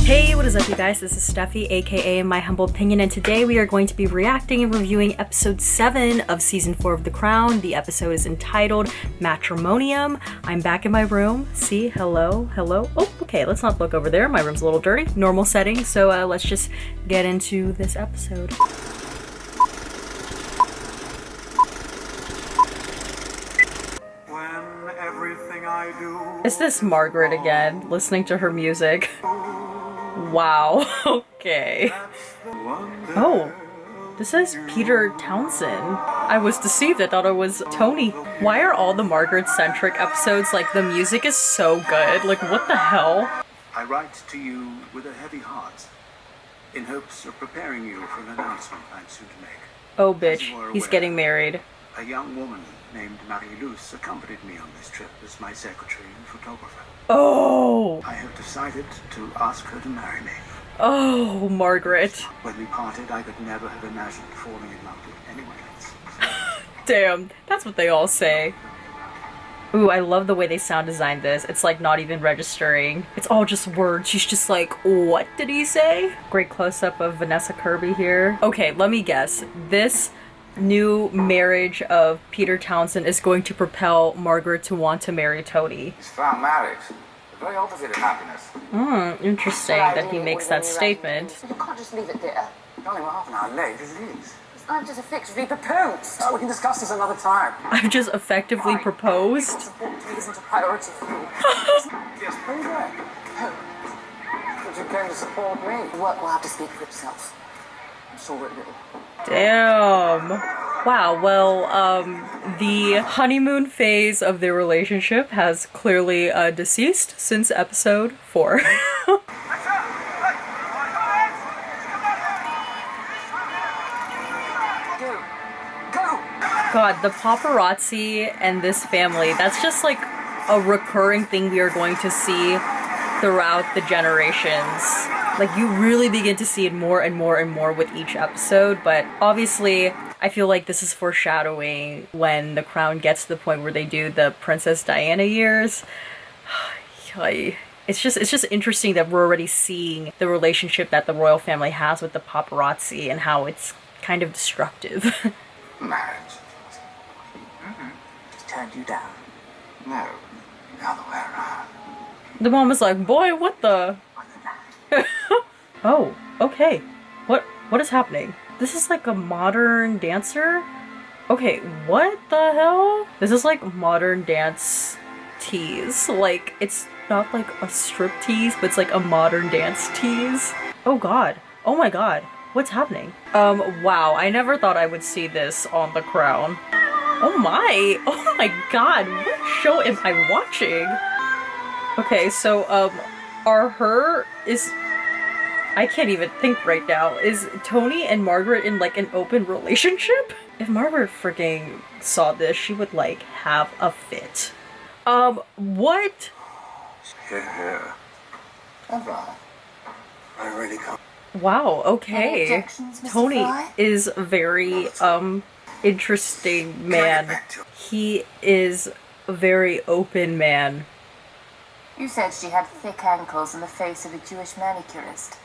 Hey, what is up you guys? This is Steffi, aka My Humble Opinion, and today we are going to be reacting and reviewing episode 7 of season 4 of The Crown. The episode is entitled Matrimonium. I'm back in my room. See, hello. Oh, okay, let's not look over there. My room's a little dirty. Normal setting, so let's just get into this episode. Is this Margaret again, listening to her music? Wow, okay. Oh, this is Peter Townsend. I was deceived, I thought it was Tony. Why are all the Margaret-centric episodes like the music is so good? Like, what the hell? I write to you with a heavy heart, in hopes of preparing you for an announcement I'm soon to make. Oh, bitch, he's getting married. A young woman named Marie-Luce accompanied me on this trip as my secretary and photographer. Oh! I have decided to ask her to marry me. Oh, Margaret. When we parted, I could never have imagined falling in love with anyone else. Damn, that's what they all say. Ooh, I love the way they sound designed this. It's like not even registering. It's all just words. She's just like, what did he say? Great close-up of Vanessa Kirby here. Okay, let me guess. This new marriage of Peter Townsend is going to propel Margaret to want to marry Tony. He's found marriage. The very opposite of happiness. Interesting that he makes that statement. You can't just leave it there. You're only half an hour late as it is. I've just effectively proposed. Oh, we can discuss this another time. I've just effectively proposed? Support to me isn't a priority for you. Yes, who's there? Who? But you came to support me. The work will have to speak for itself. I'm sure it will. Damn. Wow, well, the honeymoon phase of their relationship has clearly deceased since episode 4. God, the paparazzi and this family, that's just like a recurring thing we are going to see throughout the generations. Like, you really begin to see it more and more and more with each episode, but obviously I feel like this is foreshadowing when The Crown gets to the point where they do the Princess Diana years. It's just interesting that we're already seeing the relationship that the royal family has with the paparazzi and how it's kind of destructive. Marriage. Just turned you down. No, the other way around. The mom is like, boy, what the? Oh, okay. What is happening? This is like a modern dancer? Okay, what the hell? This is like modern dance tease. Like, it's not like a strip tease, but it's like a modern dance tease. Oh god. Oh my god. What's happening? Wow, I never thought I would see this on The Crown. Oh my god, what show am I watching? Okay, so, I can't even think right now. Is Tony and Margaret in like an open relationship? If Margaret freaking saw this, she would like have a fit. What? Here. Ever. I really can't. Wow, okay. Tony is very, interesting man. He is a very open man. You said she had thick ankles and the face of a Jewish manicurist.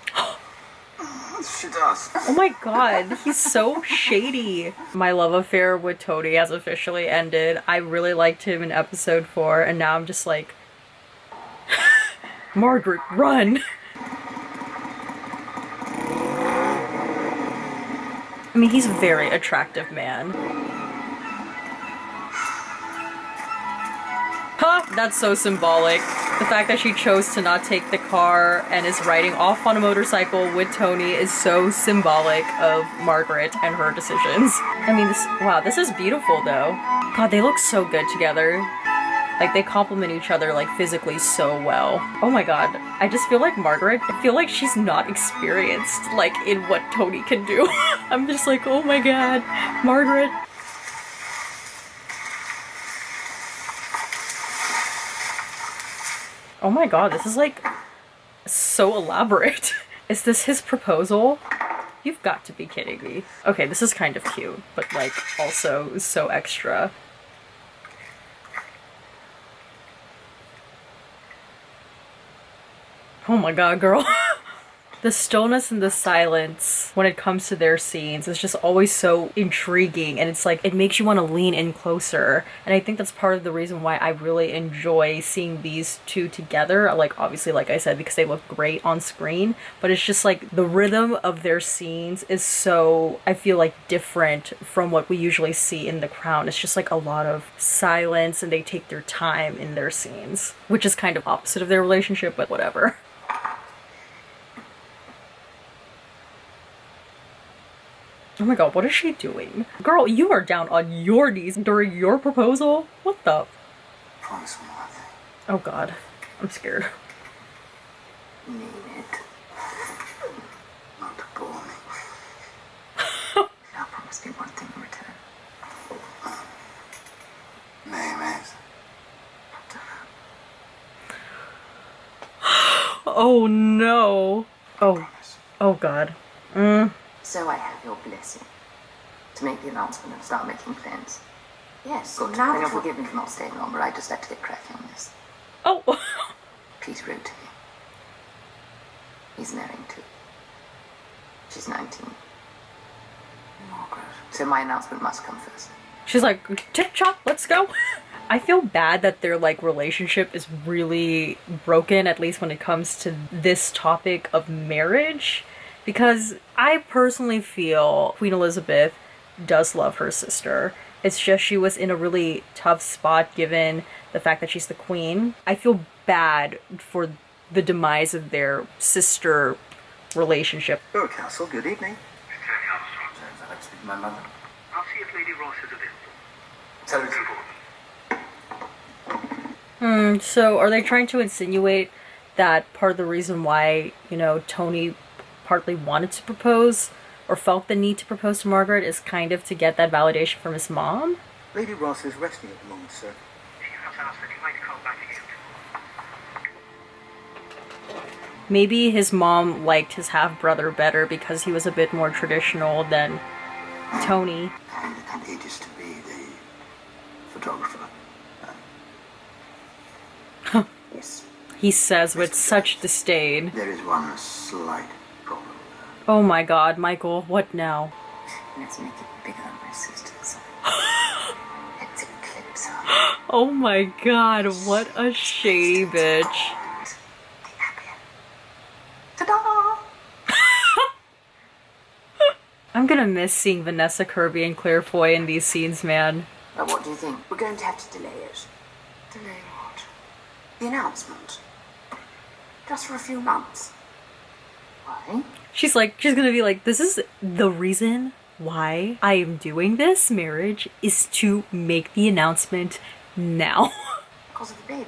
She does. Oh my god, he's so shady. My love affair with Tony has officially ended. I really liked him in episode 4, and now I'm just like, Margaret, run! I mean, he's a very attractive man. Huh, that's so symbolic. The fact that she chose to not take the car and is riding off on a motorcycle with Tony is so symbolic of Margaret and her decisions. I mean, this is beautiful though. God, they look so good together. Like, they complement each other, like, physically so well. Oh my god, I just feel like Margaret, I feel like she's not experienced, like, in what Tony can do. I'm just like, oh my god, Margaret. Oh my god, this is like so elaborate. Is this his proposal? You've got to be kidding me. Okay, this is kind of cute, but like also so extra. Oh my god, girl. The stillness and the silence when it comes to their scenes is just always so intriguing, and it's like it makes you want to lean in closer. And I think that's part of the reason why I really enjoy seeing these two together. Like, obviously, like I said, because they look great on screen, but it's just like the rhythm of their scenes is so, I feel like, different from what we usually see in The Crown. It's just like a lot of silence, and they take their time in their scenes, which is kind of opposite of their relationship, but whatever. Oh my god, what is she doing? Girl, you are down on your knees during your proposal? What the? Promise me one thing. Oh god, I'm scared. Mean it. Not to bore me. Now promise me one thing in return. Name is. Oh no. Oh. Promise. Oh god. So I have your blessing to make the announcement and start making plans. Yes, Good. now you'll forgive me for not staying on, but I just like to get cracking on this. Oh. Peter wrote to me. He's marrying too. She's 19. Margaret. So my announcement must come first. She's like, tick chop, let's go. I feel bad that their like relationship is really broken, at least when it comes to this topic of marriage. Because I personally feel Queen Elizabeth does love her sister. It's just she was in a really tough spot given the fact that she's the queen. I feel bad for the demise of their sister relationship. Oh, Castle, good evening. Mr. Armstrong, I'd like to speak to my mother. I'll see if Lady Ross is available. Tell her to. So are they trying to insinuate that part of the reason why, you know, Tony partly wanted to propose or felt the need to propose to Margaret is kind of to get that validation from his mom? Lady Ross is resting at the moment, sir. She has asked that you might call back again. Maybe his mom liked his half-brother better because he was a bit more traditional than Tony. And it is to be the photographer. Yes. He says with such disdain. There is one slight problem. Oh my god, Michael, what now? Let's make it bigger than my sister's. Let's eclipse her. Oh my god, what a shady bitch. The apple. Ta-da! I'm gonna miss seeing Vanessa Kirby and Claire Foy in these scenes, man. Now what do you think? We're going to have to delay it. Delay what? The announcement. Just for a few months. Why? She's gonna be like, this is the reason why I am doing this marriage is to make the announcement now. Because of the baby.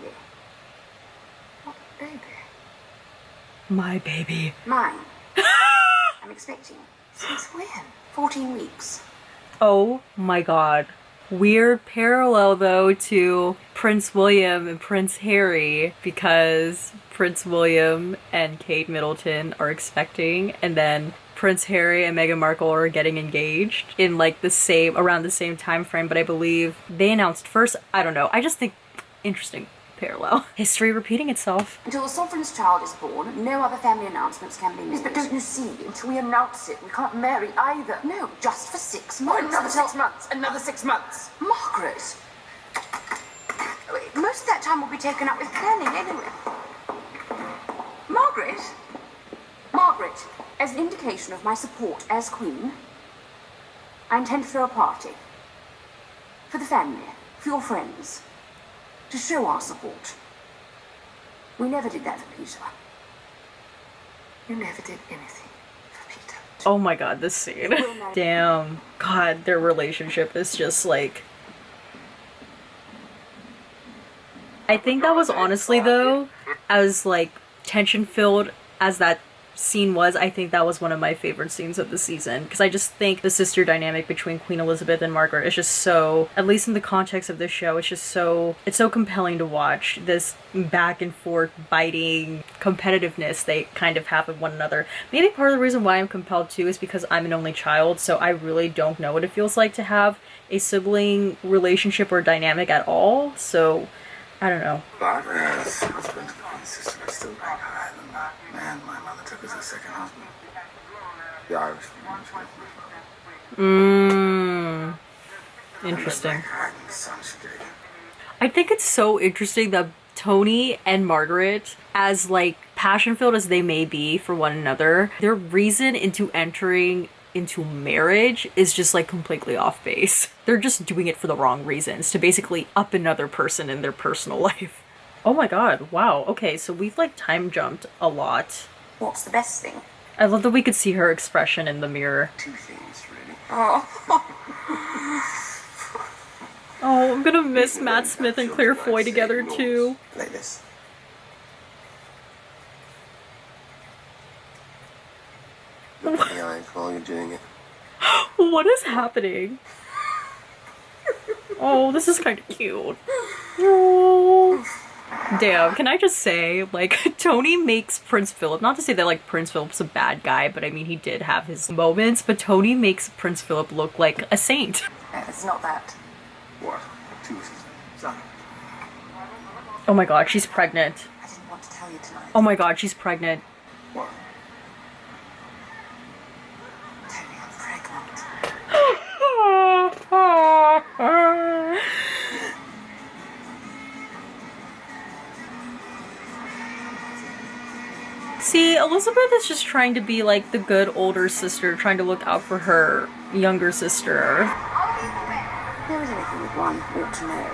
What baby? My baby. Mine. I'm expecting. Since when? 14 weeks. Oh my god. Weird parallel though to Prince William and Prince Harry, because Prince William and Kate Middleton are expecting, and then Prince Harry and Meghan Markle are getting engaged in like around the same time frame, but I believe they announced first. I don't know. I just think interesting parallel. History repeating itself. Until the sovereign's child is born, no other family announcements can be made. Yes, but don't you see? Until we announce it, we can't marry either. No, just for 6 months. Another 6 months. Another 6 months. Margaret! Most of that time will be taken up with planning anyway. Margaret? Margaret, as an indication of my support as queen, I intend to throw a party. For the family, for your friends. To show our support. We never did that for Peter. You never did anything for Peter. Oh my god, this scene. Damn. God, their relationship is just like... I think that was honestly though, as like tension-filled as that scene was, I think that was one of my favorite scenes of the season, because I just think the sister dynamic between Queen Elizabeth and Margaret is just so, at least in the context of this show, it's so compelling to watch. This back and forth biting competitiveness they kind of have with one another. Maybe part of the reason why I'm compelled too is because I'm an only child, so I really don't know what it feels like to have a sibling relationship or dynamic at all, so I don't know. But as husband and sister, I still rank higher than that. Man, my mother took was her second husband. The Irish Interesting. the son she dated. I think it's so interesting that Tony and Margaret, as like passion-filled as they may be for one another, their reason into entering into marriage is just like completely off base. They're just doing it for the wrong reasons, to basically up another person in their personal life. Oh my god, wow. Okay, so we've like time jumped a lot. What's the best thing? I love that we could see her expression in the mirror. Two things, really. Oh. Oh, I'm gonna miss Matt Smith and Claire Foy together too. Like this. Look in the eyes while you're doing it. What is happening? Oh, this is kind of cute. Oh. Damn, can I just say, like, Tony makes Prince Philip, not to say that, like, Prince Philip's a bad guy, but I mean, he did have his moments, but Tony makes Prince Philip look like a saint. It's not that. What? Two son. Oh my god, she's pregnant. I didn't want to tell you tonight. Oh my god, she's pregnant. What? Tony, I'm pregnant. See, Elizabeth is just trying to be like the good older sister, trying to look out for her younger sister. If there is anything that one ought to know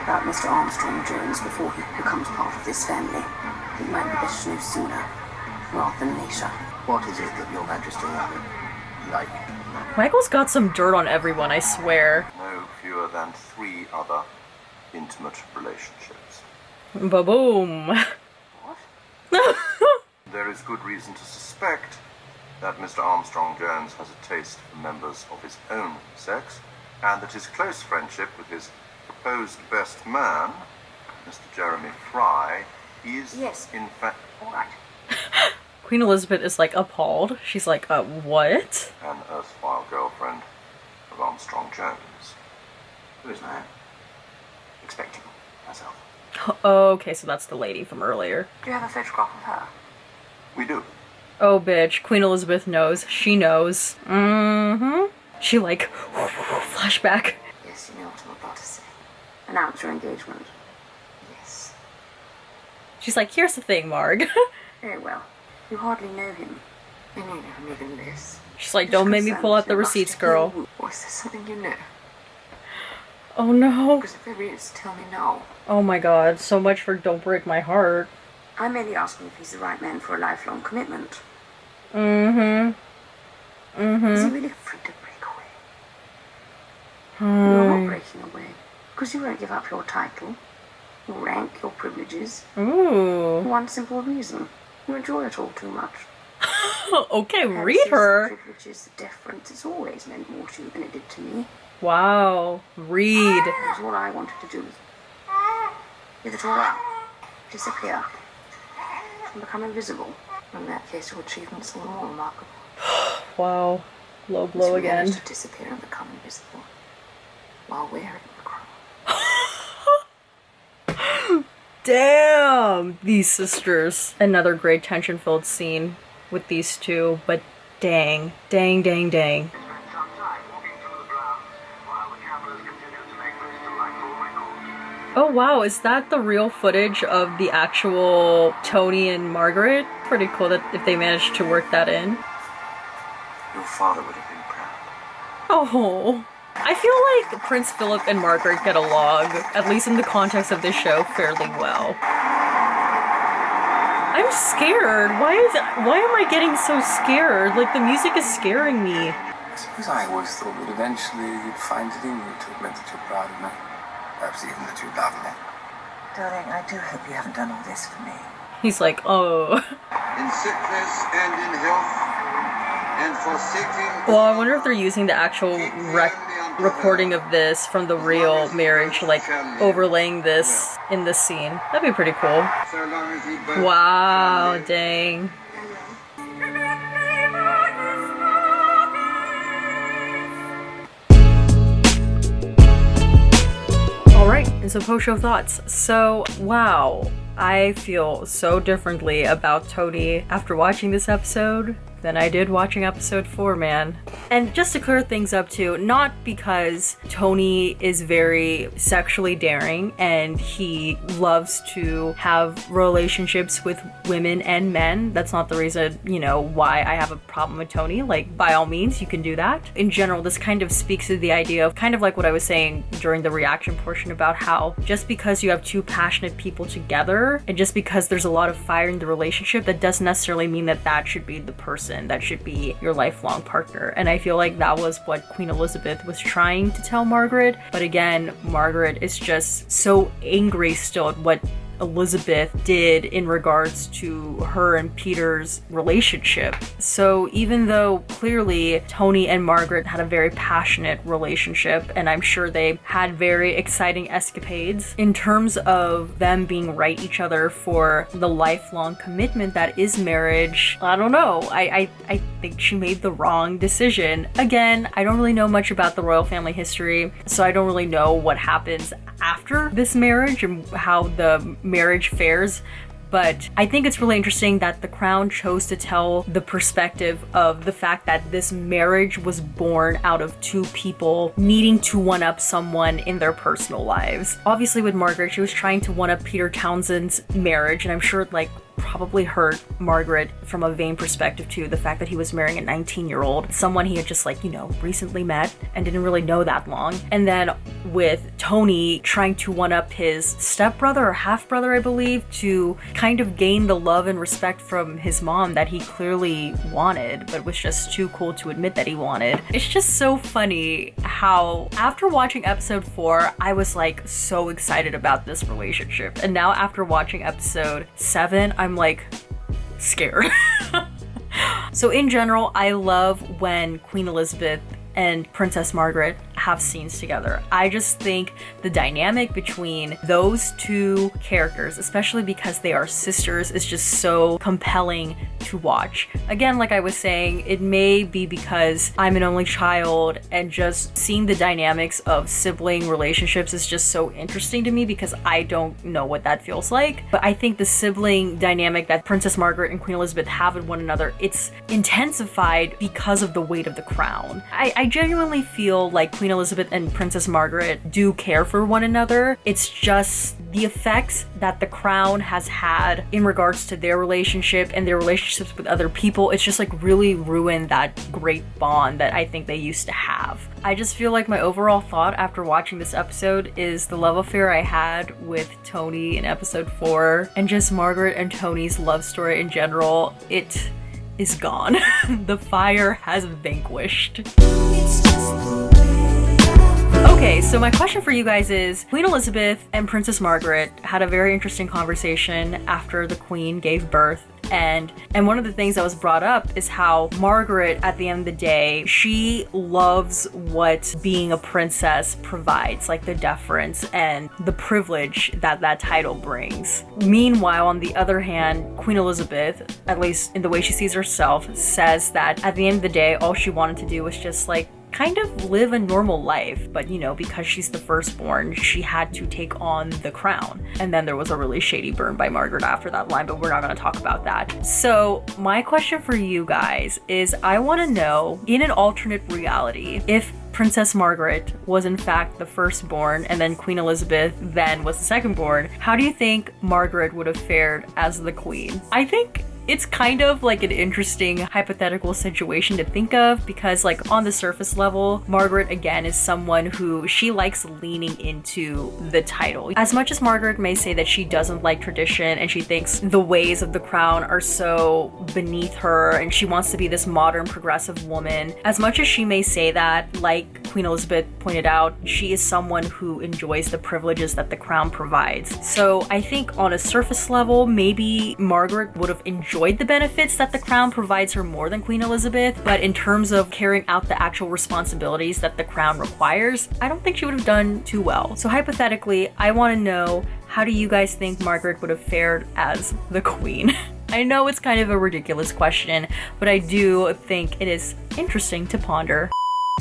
about Mr. Armstrong Jones before he becomes part of this family, it might be better to know sooner rather than later. What is it that your Majesty like? Michael's got some dirt on everyone, I swear. No fewer than 3 other intimate relationships. Ba-boom. There is good reason to suspect that Mr. Armstrong Jones has a taste for members of his own sex, and that his close friendship with his proposed best man, Mr. Jeremy Fry, is Yes. in fact All right. Queen Elizabeth is like appalled. She's like, what? an erstwhile girlfriend of Armstrong Jones. Who is I? Expecting myself. Okay, so that's the lady from earlier. Do you have a photograph of her? We do. Oh, bitch. Queen Elizabeth knows. She knows. Mm-hmm. She like, flashback. Yes, you know what I'm about to say. Announce your engagement. Yes. She's like, here's the thing, Marg. Very well. You hardly know him. And you know him even less. She's like, don't make me pull out the receipts, girl. Or is there something you know? Oh no. Because if there is, tell me now. Oh my god, so much for don't break my heart. I'm merely asking if he's the right man for a lifelong commitment. Mm-hmm. Is he really free to break away? You're not breaking away. Because you won't give up your title, your rank, your privileges. Ooh. For one simple reason. You enjoy it all too much. Okay, read Palaces, her. The privileges, the deference, it's always meant more to you than it did to me. Wow. Read. It was all I wanted to do. Give it all up. Disappear. And become invisible. In that case, your achievements are more remarkable. Wow. Low So blow you again. managed to disappear and become invisible while wearing the crown. Damn! These sisters. Another great tension-filled scene with these two, but dang. Dang, dang, dang. Spent some time walking through the grounds while the cameras continued to make this delightful record. Oh wow, is that the real footage of the actual Tony and Margaret? Pretty cool that if they managed to work that in. Your father would have been proud. Oh. I feel like Prince Philip and Margaret get along, at least in the context of this show, fairly well. I'm scared. Why am I getting so scared? Like, the music is scaring me. I suppose I always thought that eventually you'd find it in you to admit that you're proud of me. Perhaps even that you love me. Darling, I do hope you haven't done all this for me. He's like, oh. In sickness and in health, and forsaking. Well, I wonder if they're using the actual recording of this from the real marriage, like overlaying this in this scene. That'd be pretty cool. So long as he both Wow, dang. Alright, and so post-show thoughts. So, wow. I feel so differently about Tony after watching this episode than I did watching episode 4, man. And just to clear things up too, not because Tony is very sexually daring and he loves to have relationships with women and men. That's not the reason, you know, why I have a problem with Tony. Like, by all means, you can do that. In general, this kind of speaks to the idea of kind of like what I was saying during the reaction portion about how just because you have two passionate people together and just because there's a lot of fire in the relationship, that doesn't necessarily mean that that should be the person that should be your lifelong partner. And I feel like that was what Queen Elizabeth was trying to tell Margaret. But again, Margaret is just so angry still at what Elizabeth did in regards to her and Peter's relationship. So even though clearly Tony and Margaret had a very passionate relationship, and I'm sure they had very exciting escapades, in terms of them being right each other for the lifelong commitment that is marriage, I don't know. I think she made the wrong decision. Again, I don't really know much about the royal family history, so I don't really know what happens after this marriage and how the marriage fares. But I think it's really interesting that the Crown chose to tell the perspective of the fact that this marriage was born out of two people needing to one-up someone in their personal lives. Obviously with Margaret, she was trying to one-up Peter Townsend's marriage, and I'm sure it probably hurt Margaret from a vain perspective too, the fact that he was marrying a 19-year-old, someone he had just recently met and didn't really know that long. And then with Tony trying to one-up his stepbrother or half-brother, I believe, to kind of gain the love and respect from his mom that he clearly wanted, but was just too cool to admit that he wanted. It's just so funny how after watching episode 4, I was so excited about this relationship. And now after watching episode 7, I'm scared. So in general, I love when Queen Elizabeth and Princess Margaret have scenes together. I just think the dynamic between those two characters, especially because they are sisters, is just so compelling to watch. Again, like I was saying, it may be because I'm an only child and just seeing the dynamics of sibling relationships is just so interesting to me because I don't know what that feels like. But I think the sibling dynamic that Princess Margaret and Queen Elizabeth have with one another, it's intensified because of the weight of the crown. I genuinely feel like Queen Elizabeth and Princess Margaret do care for one another. It's just the effects that the crown has had in regards to their relationship and their relationships with other people. It's just really ruined that great bond that I think they used to have. I just feel like my overall thought after watching this episode is the love affair I had with Tony in episode 4 and just Margaret and Tony's love story in general, it is gone. The fire has vanquished. Okay, so my question for you guys is, Queen Elizabeth and Princess Margaret had a very interesting conversation after the Queen gave birth. And one of the things that was brought up is how Margaret, at the end of the day, she loves what being a princess provides, the deference and the privilege that that title brings. Meanwhile, on the other hand, Queen Elizabeth, at least in the way she sees herself, says that at the end of the day, all she wanted to do was just kind of live a normal life, but because she's the firstborn, she had to take on the crown. And then there was a really shady burn by Margaret after that line, but we're not going to talk about that. So my question for you guys is, I want to know, in an alternate reality, if Princess Margaret was in fact the firstborn and then Queen Elizabeth then was the secondborn, how do you think Margaret would have fared as the queen? I think it's kind of an interesting hypothetical situation to think of because on the surface level, Margaret again is someone who she likes leaning into the title. As much as Margaret may say that she doesn't like tradition and she thinks the ways of the crown are so beneath her and she wants to be this modern progressive woman, as much as she may say that, like Queen Elizabeth pointed out, she is someone who enjoys the privileges that the crown provides. So I think on a surface level, maybe Margaret would have enjoyed the benefits that the crown provides her more than Queen Elizabeth, but in terms of carrying out the actual responsibilities that the crown requires, I don't think she would have done too well. So hypothetically, I want to know, how do you guys think Margaret would have fared as the queen? I know it's kind of a ridiculous question, but I do think it is interesting to ponder.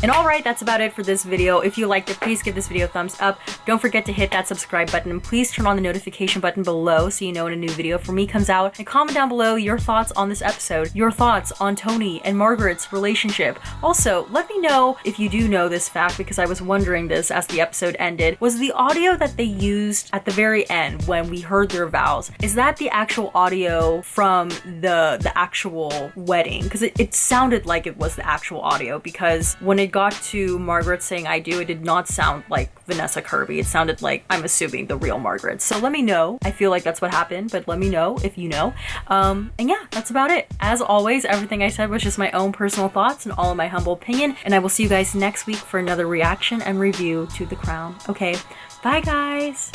And alright, that's about it for this video. If you liked it, please give this video a thumbs up. Don't forget to hit that subscribe button and please turn on the notification button below so you know when a new video from me comes out. And comment down below your thoughts on this episode, your thoughts on Tony and Margaret's relationship. Also, let me know if you do know this fact, because I was wondering this as the episode ended. Was the audio that they used at the very end when we heard their vows, is that the actual audio from the actual wedding? Because it sounded like it was the actual audio, because when it got to Margaret saying I do, it did not sound like Vanessa Kirby. It sounded like, I'm assuming, the real Margaret. So let me know. I feel like that's what happened, but let me know if you know. And yeah, that's about it. As always, everything I said was just my own personal thoughts and all of my humble opinion, and I will see you guys next week for another reaction and review to The Crown. Okay, bye guys!